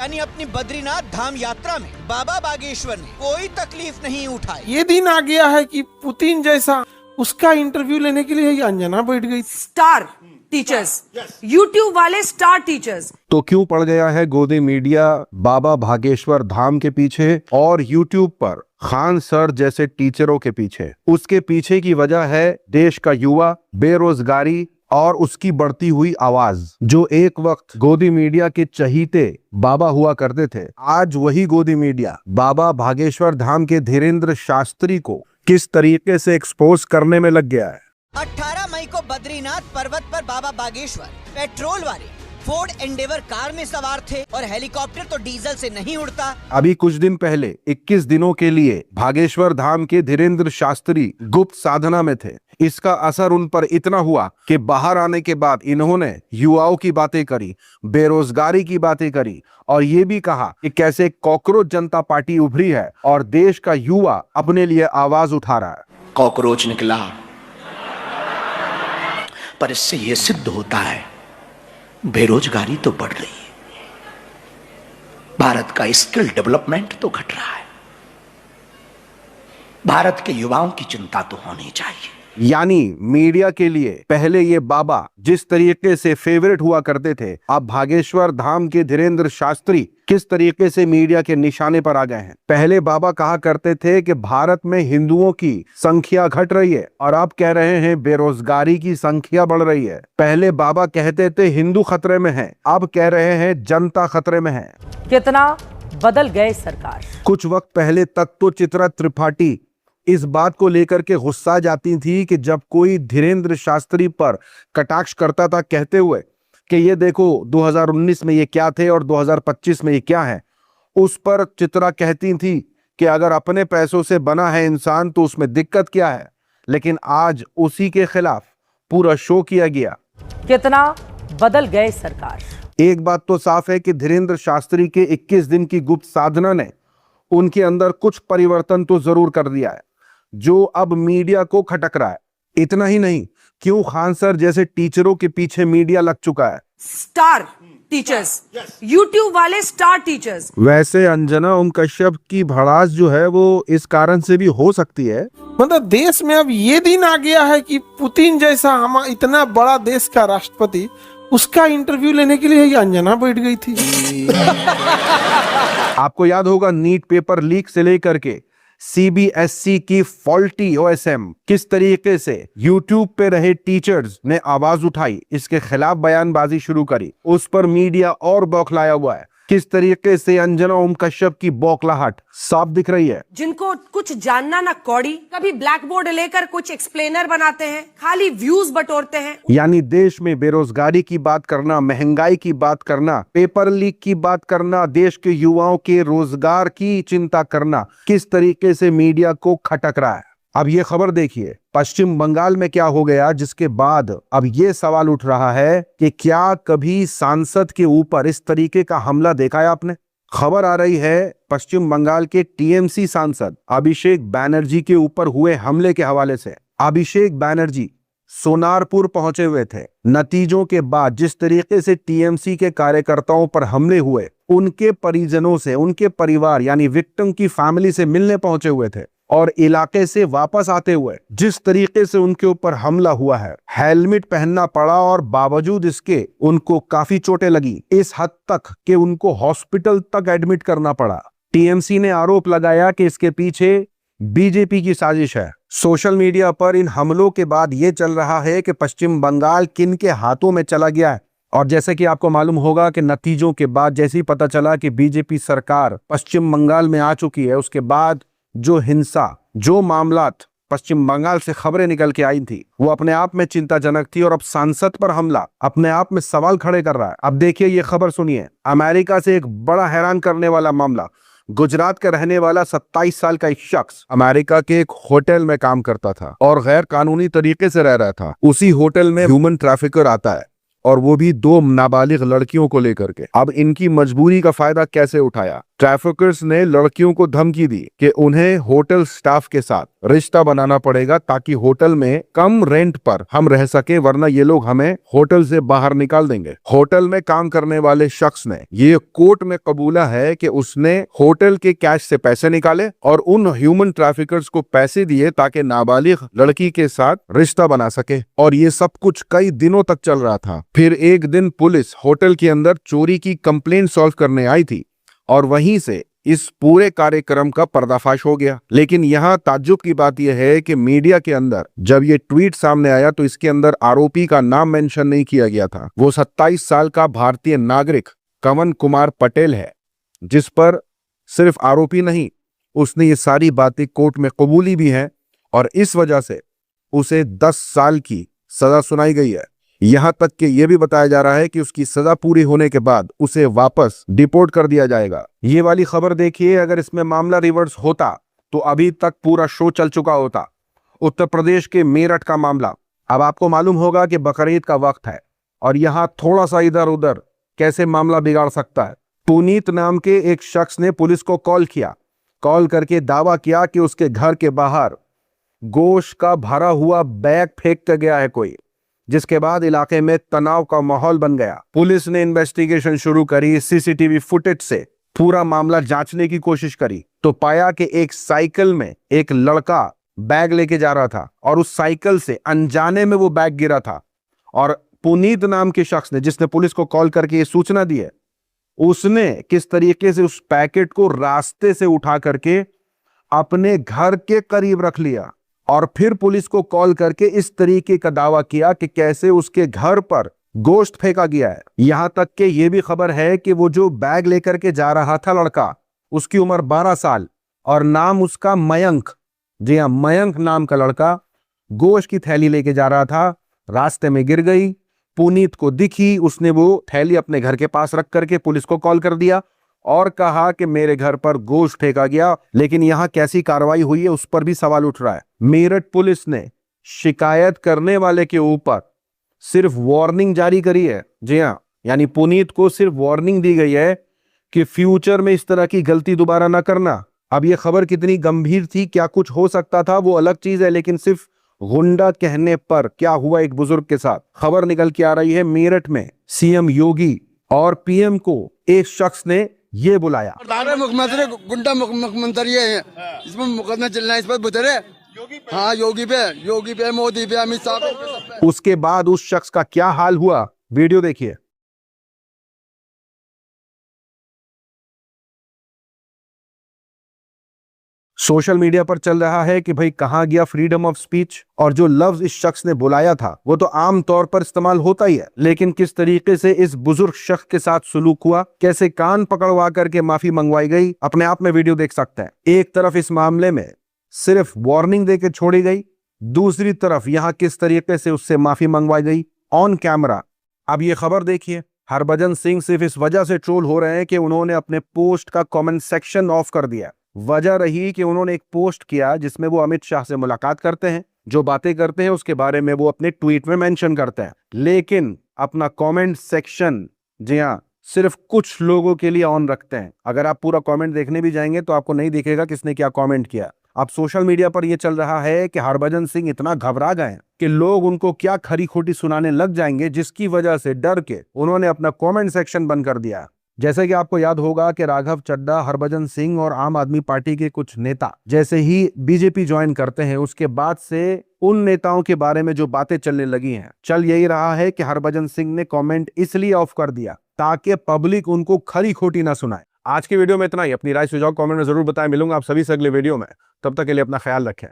यानी अपनी बद्रीनाथ धाम यात्रा में बाबा बागेश्वर ने कोई तकलीफ नहीं उठाई। ये दिन आ गया है कि पुतिन जैसा उसका इंटरव्यू लेने के लिए अंजना बैठ गई। स्टार टीचर्स, यूट्यूब वाले स्टार टीचर्स। तो क्यों पड़ गया है गोदी मीडिया बाबा भागेश्वर धाम के पीछे और यूट्यूब पर खान सर जैसे टीचरों के पीछे? उसके पीछे की वजह है देश का युवा, बेरोजगारी और उसकी बढ़ती हुई आवाज। जो एक वक्त गोदी मीडिया के चहीते बाबा हुआ करते थे, आज वही गोदी मीडिया बाबा भागेश्वर धाम के धीरेन्द्र शास्त्री को किस तरीके से एक्सपोज करने में लग गया है। 18 मई को बद्रीनाथ पर्वत पर बाबा बागेश्वर पेट्रोल वाले फोर्ड एंडेवर कार में सवार थे और हेलीकॉप्टर तो डीजल से नहीं उड़ता। अभी कुछ दिन पहले 21 दिनों के लिए भागेश्वर धाम के धीरेन्द्र शास्त्री गुप्त साधना में थे। इसका असर उन पर इतना हुआ कि बाहर आने के बाद इन्होंने युवाओं की बातें करी, बेरोजगारी की बातें करी और ये भी कहा कि कैसे कॉकरोच जनता पार्टी उभरी है और देश का युवा अपने लिए आवाज उठा रहा है। कॉकरोच निकला, पर इससे यह सिद्ध होता है बेरोजगारी तो बढ़ रही है, भारत का स्किल डेवलपमेंट तो घट रहा है, भारत के युवाओं की चिंता तो होनी चाहिए। यानी मीडिया के लिए पहले ये बाबा जिस तरीके से फेवरेट हुआ करते थे, अब भागेश्वर धाम के धीरेन्द्र शास्त्री किस तरीके से मीडिया के निशाने पर आ गए हैं। पहले बाबा कहा करते थे कि भारत में हिंदुओं की संख्या घट रही है और अब कह रहे हैं बेरोजगारी की संख्या बढ़ रही है। पहले बाबा कहते थे हिंदू खतरे में है, अब कह रहे हैं जनता खतरे में है। कितना बदल गए सरकार। कुछ वक्त पहले तक तो चित्रा त्रिपाठी इस बात को लेकर के गुस्सा जाती थी कि जब कोई धीरेन्द्र शास्त्री पर कटाक्ष करता था कहते हुए कि ये देखो 2019 में ये क्या थे और 2025 में ये क्या है, उस पर चित्रा कहती थी कि अगर अपने पैसों से बना है इंसान तो उसमें दिक्कत क्या है। लेकिन आज उसी के खिलाफ पूरा शो किया गया। कितना बदल गए सरकार। एक बात तो साफ है कि धीरेन्द्र शास्त्री के 21 दिन की गुप्त साधना ने उनके अंदर कुछ परिवर्तन तो जरूर कर दिया है, जो अब मीडिया को खटक रहा है। इतना ही नहीं, क्यों खान सर जैसे टीचरों के पीछे मीडिया लग चुका है। स्टार टीचर्स, यूट्यूब वाले स्टार टीचर्स। वैसे अंजना ओम कश्यप की भड़ास जो है वो इस कारण से भी हो सकती है। मतलब देश में अब ये दिन आ गया है कि पुतिन जैसा हम इतना बड़ा देश का राष्ट्रपति, उसका इंटरव्यू लेने के लिए अंजना बैठ गई थी। आपको याद होगा नीट पेपर लीक से लेकर के सीबीएसई की फॉल्टी ओएसएम किस तरीके से यूट्यूब पे रहे टीचर्स ने आवाज उठाई, इसके खिलाफ बयानबाजी शुरू करी। उस पर मीडिया और बौखलाया हुआ है। किस तरीके से अंजना ओम कश्यप की बौखलाहट साफ दिख रही है। जिनको कुछ जानना ना कौड़ी, कभी ब्लैक बोर्ड लेकर कुछ एक्सप्लेनर बनाते हैं, खाली व्यूज बटोरते हैं। यानी देश में बेरोजगारी की बात करना, महंगाई की बात करना, पेपर लीक की बात करना, देश के युवाओं के रोजगार की चिंता करना, किस तरीके से मीडिया को खटक रहा है। अब ये खबर देखिए पश्चिम बंगाल में क्या हो गया, जिसके बाद अब ये सवाल उठ रहा है कि क्या कभी सांसद के ऊपर इस तरीके का हमला देखा है आपने। खबर आ रही है पश्चिम बंगाल के टीएमसी सांसद अभिषेक बैनर्जी के ऊपर हुए हमले के हवाले से। अभिषेक बैनर्जी सोनारपुर पहुंचे हुए थे। नतीजों के बाद जिस तरीके से टीएमसी के कार्यकर्ताओं पर हमले हुए, उनके परिजनों से, उनके परिवार यानी विक्टिम की फैमिली से मिलने पहुंचे हुए थे और इलाके से वापस आते हुए जिस तरीके से उनके ऊपर हमला हुआ है, हेलमेट पहनना पड़ा और बावजूद इसके उनको काफी चोटें लगी, इस हद तक कि उनको हॉस्पिटल तक एडमिट करना पड़ा। टीएमसी ने आरोप लगाया कि इसके पीछे बीजेपी की साजिश है। सोशल मीडिया पर इन हमलों के बाद ये चल रहा है कि पश्चिम बंगाल किन के हाथों में चला गया है। और जैसे कि आपको मालूम होगा कि नतीजों के बाद जैसे ही पता चला कि बीजेपी सरकार पश्चिम बंगाल में आ चुकी है, उसके बाद जो हिंसा, जो मामलात पश्चिम बंगाल से खबरें निकल के आई थी, वो अपने आप में चिंताजनक थी और अब सांसद पर हमला अपने आप में सवाल खड़े कर रहा है। अब देखिए ये खबर सुनिए। अमेरिका से एक बड़ा हैरान करने वाला मामला। गुजरात का रहने वाला 27 साल का एक शख्स अमेरिका के एक होटल में काम करता था और गैर कानूनी तरीके से रह रहा था। उसी होटल में ह्यूमन ट्रैफिकर आता है और वो भी 2 नाबालिग लड़कियों को लेकर के। अब इनकी मजबूरी का फायदा कैसे उठाया, ट्रैफिकर्स ने लड़कियों को धमकी दी कि उन्हें होटल स्टाफ के साथ रिश्ता बनाना पड़ेगा ताकि होटल में कम रेंट पर हम रह सके, वरना ये लोग हमें होटल से बाहर निकाल देंगे। होटल में काम करने वाले शख्स ने ये कोर्ट में कबूला है कि उसने होटल के कैश से पैसे निकाले और उन ह्यूमन ट्रैफिकर्स को पैसे दिए ताकि नाबालिग लड़की के साथ रिश्ता बना सके। और ये सब कुछ कई दिनों तक चल रहा था। फिर एक दिन पुलिस होटल के अंदर चोरी की कंप्लेंट सॉल्व करने आई थी और वहीं से इस पूरे कार्यक्रम का पर्दाफाश हो गया। लेकिन यहाँ ताज्जुब की बात यह है कि मीडिया के अंदर जब ये ट्वीट सामने आया तो इसके अंदर आरोपी का नाम मेंशन नहीं किया गया था। वो 27 साल का भारतीय नागरिक कवन कुमार पटेल है, जिस पर सिर्फ आरोपी नहीं, उसने ये सारी बातें कोर्ट में कबूली भी हैं और इस वजह से उसे 10 साल की सजा सुनाई गई है। यहां तक कि यह भी बताया जा रहा है कि उसकी सजा पूरी होने के बाद उसे वापस डिपोर्ट कर दिया जाएगा। ये वाली खबर देखिए, अगर इसमें मामला रिवर्स होता तो अभी तक पूरा शो चल चुका होता। उत्तर प्रदेश के मेरठ का मामला। अब आपको मालूम होगा कि बकरीद का वक्त है और यहां थोड़ा सा इधर उधर कैसे मामला बिगाड़ सकता है। पुनीत नाम के एक शख्स ने पुलिस को कॉल किया, कॉल करके दावा किया कि उसके घर के बाहर गोश्त का भरा हुआ बैग फेंक कर गया है कोई, जिसके बाद इलाके में तनाव का माहौल बन गया। पुलिस ने इन्वेस्टिगेशन शुरू करी, सीसीटीवी फुटेज से पूरा मामला जांचने की कोशिश करी तो पाया कि एक साइकिल में एक लड़का बैग लेके जा रहा था और उस साइकिल से अनजाने में वो बैग गिरा था। और पुनीत नाम के शख्स ने, जिसने पुलिस को कॉल करके ये सूचना दी है, उसने किस तरीके से उस पैकेट को रास्ते से उठा करके अपने घर के करीब रख लिया और फिर पुलिस को कॉल करके इस तरीके का दावा किया कि कैसे उसके घर पर गोश्त फेंका गया है। यहां तक कि यह भी खबर है कि वो जो बैग लेकर के जा रहा था लड़का, उसकी उम्र 12 साल और नाम उसका मयंक, जी हां मयंक नाम का लड़का गोश्त की थैली लेके जा रहा था, रास्ते में गिर गई, पुनीत को दिखी, उसने वो थैली अपने घर के पास रख करके पुलिस को कॉल कर दिया और कहा कि मेरे घर पर गोश्त फेंका गया। लेकिन यहां कैसी कार्रवाई हुई है उस पर भी सवाल उठ रहा है। मेरठ पुलिस ने शिकायत करने वाले के ऊपर सिर्फ वार्निंग जारी करी है, जी हां, यानी पुनीत को सिर्फ वार्निंग दी गई है कि फ्यूचर में इस तरह की गलती दोबारा ना करना। अब यह खबर कितनी गंभीर थी, क्या कुछ हो सकता था, वो अलग चीज है, लेकिन सिर्फ गुंडा कहने पर क्या हुआ एक बुजुर्ग के साथ। खबर निकल के आ रही है मेरठ में सीएम योगी और पीएम को एक शख्स ने ये बुलाया। मुख्यमंत्री गुंडा मुख्यमंत्री है, इसमें मुकदमा चलना है, इस पर बुतरे हाँ योगी पे मोदी पे अमित शाह पे। उसके बाद उस शख्स का क्या हाल हुआ, वीडियो देखिए। सोशल मीडिया पर चल रहा है कि भाई कहां गया फ्रीडम ऑफ स्पीच, और जो लफ्ज इस शख्स ने बुलाया था वो तो आम तौर पर इस्तेमाल होता ही है, लेकिन किस तरीके से इस बुजुर्ग शख्स के साथ सुलूक हुआ, कैसे कान पकड़वा करके माफी मंगवाई गई, अपने आप में वीडियो देख सकते हैं। एक तरफ इस मामले में सिर्फ वार्निंग देके छोड़ी गई, दूसरी तरफ यहां किस तरीके से उससे माफी मंगवाई गई ऑन कैमरा। अब ये खबर देखिए, हरभजन सिंह सिर्फ इस वजह से ट्रोल हो रहे हैं कि उन्होंने अपने पोस्ट का कमेंट सेक्शन ऑफ कर दिया। वजह रही कि उन्होंने एक पोस्ट किया जिसमें वो अमित शाह से मुलाकात करते हैं, जो बातें करते हैं उसके बारे में वो अपने ट्वीट में मेंशन करते हैं, लेकिन अपना कमेंट सेक्शन, जी हां, सिर्फ कुछ लोगों के लिए ऑन रखते हैं। अगर आप पूरा कमेंट देखने भी जाएंगे तो आपको नहीं दिखेगा किसने क्या कमेंट किया। अब सोशल मीडिया पर यह चल रहा है कि हरभजन सिंह इतना घबरा गए कि लोग उनको क्या खरी खोटी सुनाने लग जाएंगे, जिसकी वजह से डर के उन्होंने अपना कमेंट सेक्शन बंद कर दिया। जैसे कि आपको याद होगा कि राघव चड्ढा, हरभजन सिंह और आम आदमी पार्टी के कुछ नेता जैसे ही बीजेपी ज्वाइन करते हैं, उसके बाद से उन नेताओं के बारे में जो बातें चलने लगी हैं, चल यही रहा है कि हरभजन सिंह ने कमेंट इसलिए ऑफ कर दिया ताकि पब्लिक उनको खरी खोटी ना सुनाए। आज की वीडियो में इतना ही। अपनी राय सुझाव कमेंट में जरूर बताएं। मिलूंगा आप सभी से अगले वीडियो में, तब तक के लिए अपना ख्याल रखें।